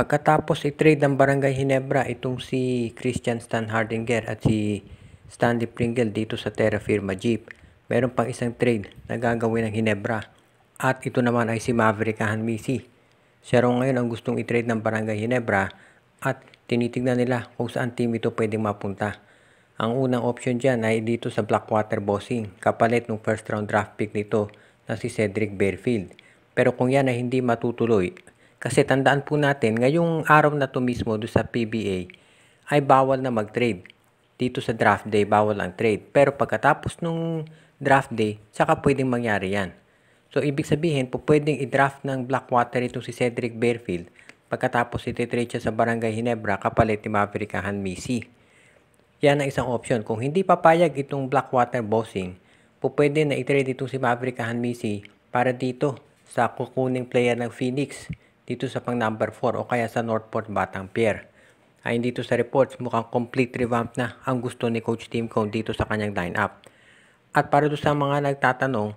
Pagkatapos i-trade ng Barangay Ginebra itong si Christian Stan Hardinger at si Stanley Pringle dito sa Terra Firma Jeep, meron pang isang trade na gagawin ng Ginebra at ito naman ay si Maverick Hanmisi. Siya raw ngayon ang gustong i-trade ng Barangay Ginebra at tinitignan nila kung saan team ito pwedeng mapunta. Ang unang option dyan ay dito sa Blackwater Bossing, kapalit ng first round draft pick nito na si Cedric Bearfield. Pero kung yan ay hindi matutuloy, kasi tandaan po natin, ngayong araw na to mismo do sa PBA ay bawal na mag-trade. Dito sa draft day, bawal ang trade. Pero pagkatapos nung draft day, saka pwedeng mangyari yan. So, ibig sabihin, po pwedeng i-draft ng Blackwater itong si Cedric Bearfield pagkatapos iti-trade siya sa Barangay Ginebra kapalit ni Maverick Hanmisi. Yan ang isang option. Kung hindi papayag itong Blackwater Bossing, po pwede na i-trade itong si Maverick Hanmisi para dito sa kukuning player ng Phoenix dito sa pang number 4 o kaya sa Northport Batang Pier. Ayon dito sa reports, mukhang complete revamp na ang gusto ni Coach Tim Cone dito sa kanyang lineup. At para doon sa mga nagtatanong,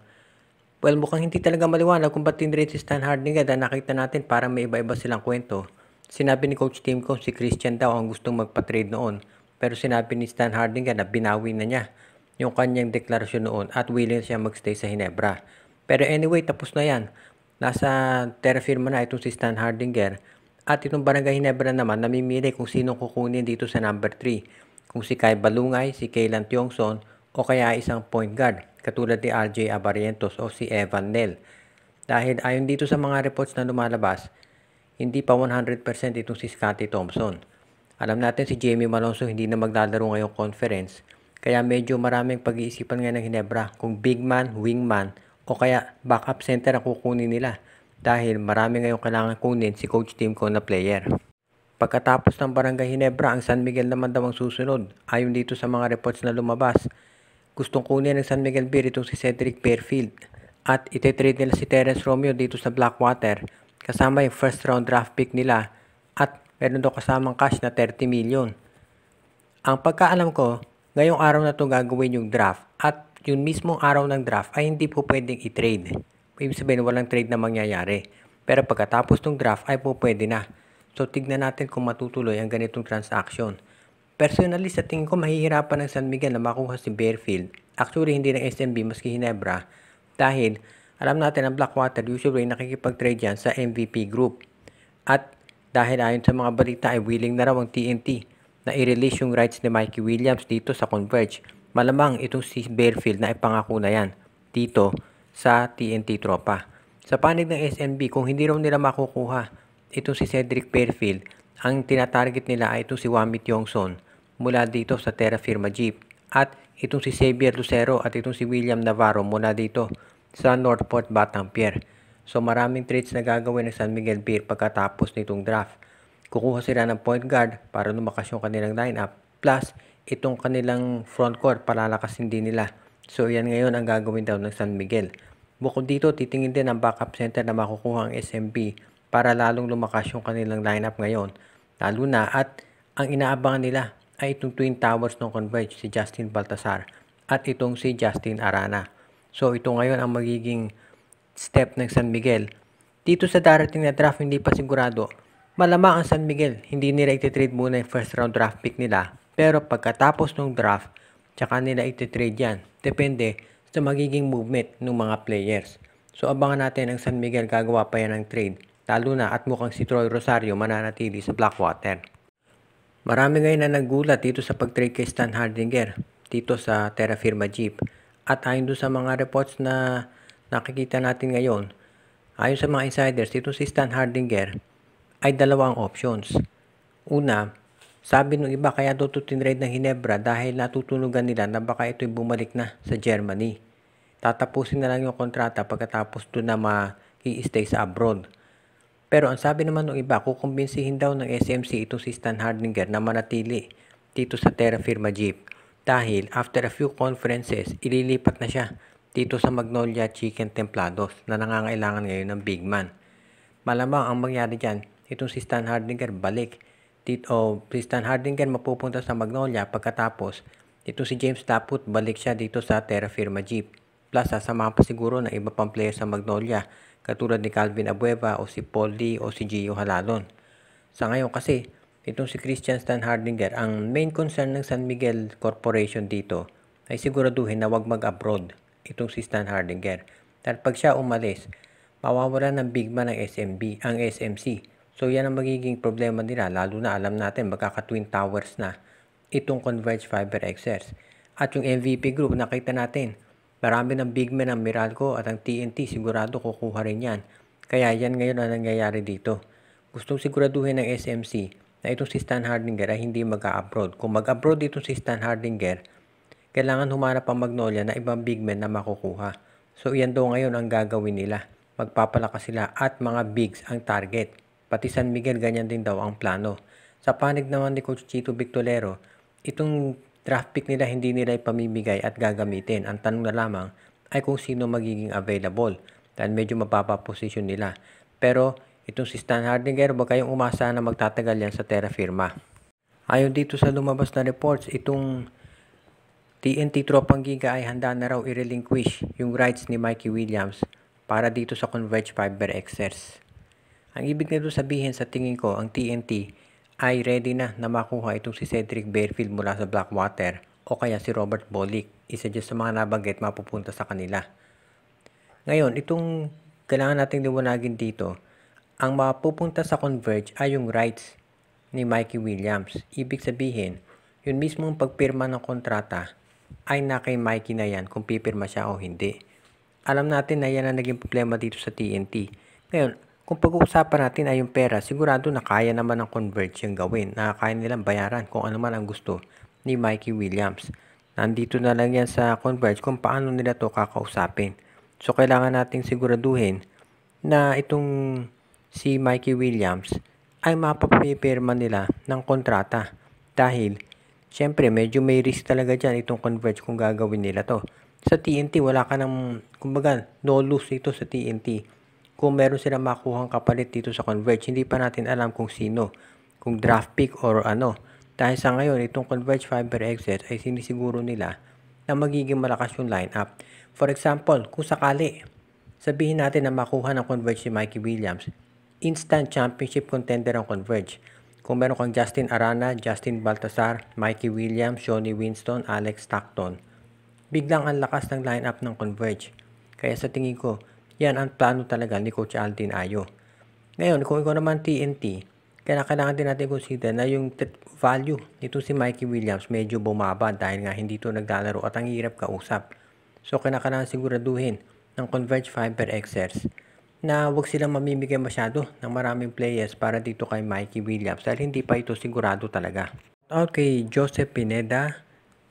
well, mukhang hindi talaga maliwanag kung ba't tinrade si Stan Hardinger dahil nakita natin parang may iba-iba silang kwento. Sinabi ni Coach Tim Cone si Christian daw ang gustong magpa-trade noon, pero sinabi ni Stan Hardinger na binawi na niya yung kanyang deklarasyon noon at willing siya magstay sa Ginebra. Pero anyway, tapos na yan. Nasa Terra Firma na itong si Stan Hardinger at itong Barangay Ginebra naman namimili kung sino kukunin dito sa number 3. Kung si Kai Balungay, si Kaylan Tiongson o kaya isang point guard katulad ni RJ Abarientos o si Evan Nel. Dahil ayon dito sa mga reports na lumalabas, hindi pa 100% itong si Scottie Thompson. Alam natin si Jamie Malonzo hindi na maglalaro ngayong conference, kaya medyo maraming pag-iisipan ngayon ng Ginebra kung big man, wingman o kaya backup center ang kukunin nila dahil marami ngayong kailangan kunin si Coach Tim Cone na player. Pagkatapos ng Barangay Ginebra, ang San Miguel naman daw ang susunod. Ayon dito sa mga reports na lumabas, gustong kunin ng San Miguel Beer itong si Cedric Bearfield at ititrade nila si Terence Romeo dito sa Blackwater kasama yung first round draft pick nila at meron daw kasamang cash na 30 million. Ang pagkaalam ko, ngayong araw na to gagawin yung draft at yung mismong araw ng draft ay hindi po pwedeng i-trade. Ibig sabihin walang trade na mangyayari. Pero pagkatapos ng draft ay po pwede na. So tignan natin kung matutuloy ang ganitong transaction. Personally sa tingin ko mahihirapan ng San Miguel na makuha si Bearfield. Actually hindi ng SMB maski Ginebra. Dahil alam natin ang Blackwater usually nakikipag-trade yan sa MVP group. At dahil ayon sa mga balita ay willing na raw ang TNT na i-release yung rights ni Mikey Williams dito sa Converge. Malamang itong si Bearfield na ipangako na yan dito sa TNT Tropa. Sa panig ng SNB, kung hindi raw nila makukuha itong si Cedric Bearfield, ang tinatarget nila ay itong si Wami Tiongson mula dito sa Terra Firma Jeep at itong si Xavier Lucero at itong si William Navarro mula dito sa Northport Batang Pier. So maraming trades na gagawin ng San Miguel Beer pagkatapos nitong draft. Kukuha sila ng point guard para lumakas yung kanilang lineup plus itong kanilang front court palalakasin din nila. So yan ngayon ang gagawin daw ng San Miguel. Bukod dito, titingin din ang backup center na makukuha ang SMB para lalong lumakas yung kanilang lineup ngayon. Lalo na at ang inaabangan nila ay itong Twin Towers ng Converge, si Justin Baltasar at itong si Justin Arana. So ito ngayon ang magiging step ng San Miguel. Dito sa darating na draft hindi pa sigurado. Malamang ang San Miguel hindi nila iti-trade muna yung first round draft pick nila. Pero pagkatapos ng draft, tsaka nila iti-trade yan. Depende sa magiging movement ng mga players. So abangan natin ang San Miguel gagawa pa yan ng trade. Lalo na at mukhang si Troy Rosario mananatili sa Blackwater. Marami ngayon na naggulat dito sa pag-trade kay Stan Hardinger dito sa Terra Firma Jeep. At ayon doon sa mga reports na nakikita natin ngayon, ayon sa mga insiders, dito si Stan Hardinger ay dalawang options. Una, sabi ng iba kaya daw ito tinrade ng Ginebra dahil natutunugan nila na baka ito'y bumalik na sa Germany. Tatapusin na lang yung kontrata pagkatapos doon na ma-i-stay sa abroad. Pero ang sabi naman ng iba, kukumbinsihin daw ng SMC itong si Stan Hardinger na manatili dito sa Terra Firma Jeep. Dahil after a few conferences, ililipat na siya dito sa Magnolia Chicken Templados na nangangailangan ngayon ng big man. Malamang ang mangyari dyan, itong si Stan Hardinger balik. Si Stan Hardinger mapupunta sa Magnolia pagkatapos itong si James Taput balik siya dito sa Terra Firma Jeep. Plus sasamahan pa siguro ng iba pang player sa Magnolia katulad ni Calvin Abueva o si Paul Lee o si Gio Halalon. Sa ngayon kasi, itong si Christian Stan Hardinger, ang main concern ng San Miguel Corporation dito ay siguraduhin na wag mag-abroad itong si Stan Hardinger. Dahil pag siya umalis, mawawala ng big man ng ang SMC. So yan ang magiging problema nila, lalo na alam natin magkaka-twin towers na itong Converge Fiber XRs. At yung MVP group, nakita natin, marami ng big men ang Meralco at ang TNT, sigurado kukuha rin yan. Kaya yan ngayon ang nangyayari dito. Gustong siguraduhin ng SMC na itong si Stan Hardinger ay hindi mag-abroad. Kung mag-abroad itong si Stan Hardinger, kailangan humanap ang Magnolia na ibang big men na makukuha. So yan daw ngayon ang gagawin nila. Magpapalakas sila at mga bigs ang target. Pati San Miguel ganyan din daw ang plano. Sa panig naman ni Coach Chito Victorero, itong draft pick nila hindi nila ipamimigay at gagamitin. Ang tanong na lamang ay kung sino magiging available dahil medyo mababa position nila. Pero itong si Stan Hardinger, huwag kayong umasa na magtatagal yan sa Terra Firma. Ayon dito sa lumabas na reports, itong TNT Tropang Giga ay handa na raw i-relinquish yung rights ni Mikey Williams para dito sa Converge Fiber XRs. Ang ibig nito sabihin sa tingin ko, ang TNT ay ready na makuha itong si Cedric Bearfield mula sa Blackwater o kaya si Robert Bolick. Isa dyan sa mga nabanggit mapupunta sa kanila. Ngayon, itong kailangan nating liwanagin dito, ang mapupunta sa Converge ay yung rights ni Mikey Williams. Ibig sabihin, yun mismong pagpirma ng kontrata ay na kay Mikey na yan kung pipirma siya o hindi. Alam natin na yan ang naging problema dito sa TNT. Ngayon, kung pag-uusapan natin ay yung pera, sigurado na kaya naman ng Converge yung gawin. Na kaya nilang bayaran kung ano man ang gusto ni Mikey Williams. Nandito na lang yan sa Converge kung paano nila to kakausapin. So, kailangan nating siguraduhin na itong si Mikey Williams ay mapapipirma nila ng kontrata. Dahil siyempre, medyo may risk talaga dyan itong Converge kung gagawin nila to. Sa TNT, wala ka ng, kumbaga, no lose ito sa TNT. Kung meron silang makuhang kapalit dito sa Converge, hindi pa natin alam kung sino. Kung draft pick or ano. Dahil sa ngayon, itong Converge Fiber XS ay sinisiguro nila na magiging malakas yung lineup. For example, kung sakali, sabihin natin na makuha ng Converge si Mikey Williams, instant championship contender ang Converge. Kung meron kang Justin Arana, Justin Baltasar, Mikey Williams, Johnny Winston, Alex Stockton, biglang ang lakas ng lineup ng Converge. Kaya sa tingin ko, yan ang plano talaga ni Coach Aldin Ayo. Ngayon, kung ikaw naman TNT, kailangan din natin consider na yung value nito si Mikey Williams medyo bumaba dahil nga hindi ito naglalaro at ang hirap kausap. So, kailangan siguraduhin ng Converge Fiber XRs na huwag silang mamimigay masyado ng maraming players para dito kay Mikey Williams dahil hindi pa ito sigurado talaga. Out kay Joseph Pineda,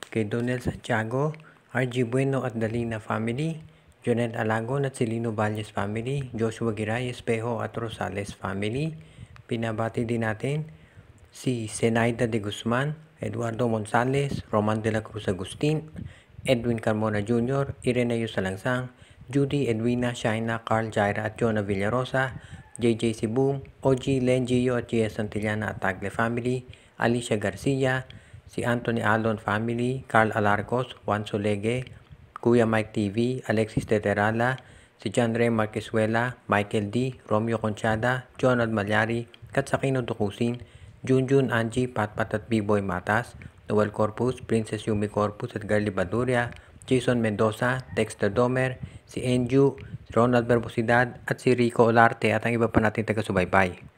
kay Donel Santiago, RG Bueno at Dalina family, Jonel Alagon at Celino Valles family, Joshua Giray, Espejo at Rosales family. Pinabati din natin si Zenaida de Guzman, Eduardo Monsales, Roman de la Cruz Agustin, Edwin Carmona Jr., Ireneo Salangsang, Judy, Edwina, Shaina, Carl Jaira at Jonah Villarosa, JJ Sibum, OG, Len Gio at Gia Santillana at Tagle family, Alicia Garcia, si Anthony Alon family, Carl Alarcos, Juan Solegue, Kuya Mike TV, Alexis Teterala, si John Ray Marquesuela, Michael D, Romeo Conchada, John Admalyari, Katsakino Dukusin, Junjun Angie, Patpat at B-Boy Matas, Noel Corpus, Princess Yumi Corpus at Garly Baduria, Jason Mendoza, Dexter Domer, si Enju, Ronald Barbosidad at si Rico Olarte at ang iba pa nating taga-subaybay.